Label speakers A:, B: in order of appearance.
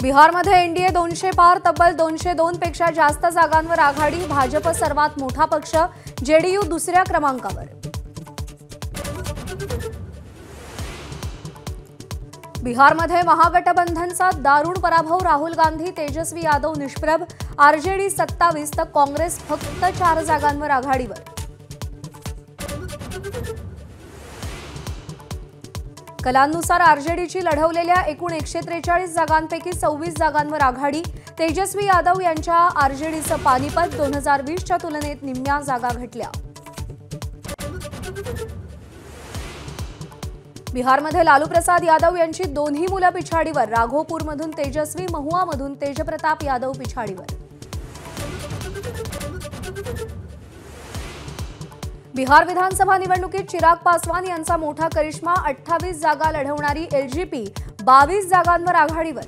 A: बिहारमध्ये एनडीए 200 पार, तब्बल 202 पेक्षा जास्त जागांवर आघाडी। भाजप सर्वात मोठा पक्ष, जेडीयू दुसऱ्या क्रमांकावर। बिहारमध्ये महागठबंधनचा दारुण पराभव, राहुल गांधी, तेजस्वी यादव निष्प्रभ। आरजेडी 27 तर काँग्रेस फक्त 4 जागांवर आघाडीवर। कलांनुसार आरजेडीची लढवलेल्या एकूण 143 जागांपैकी 26 जागांवर आघाडी। तेजस्वी यादव यांच्या आरजेडीचं पानिपत 2020च्या तुलनेत निम्म्या जागा घटल्या। बिहारमध्ये लालू प्रसाद यादव यांची दोन्ही मुलं पिछाडीवर। राघोपूरमधून तेजस्वी, महुआमधून तेजप्रताप यादव पिछाडीवर। बिहार विधानसभा निवडणुकीत चिराग पासवान यांचा मोठा करिश्मा। 28 जागा लढवणारी एलजेपी 22 जागांवर आघाडीवर।